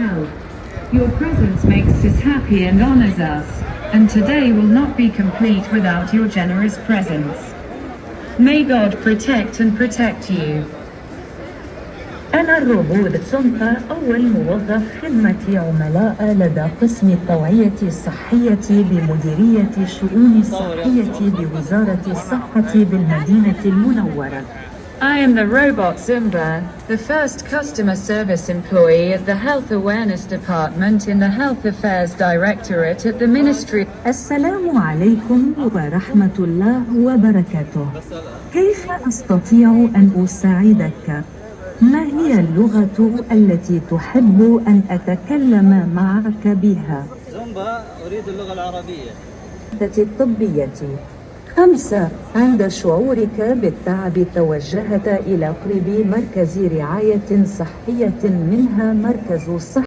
health. Your presence makes us happy and honors us, and today will not be complete without your generous presence. May God protect and protect you. أنا الروبوت سونتا، أول موظف خدمة عملاء لدى قسم التوعية الصحية بمديرية الشؤون الصحية بوزارة الصحة بالمدينة المنورة. I am the robot Zumba, the first customer service employee at the Health Awareness Department in the Health Affairs Directorate at the Ministry. السلام عليكم ورحمة الله وبركاته. كيف أستطيع أن أساعدك؟ ما هي اللغة التي تحب أن أتكلم معك بها؟ زومبا، أريد اللغة العربية. الطبية. 5. عند شعورك بالتعب توجهت إلى قرب مركز رعاية صحية منها مركز الصحة.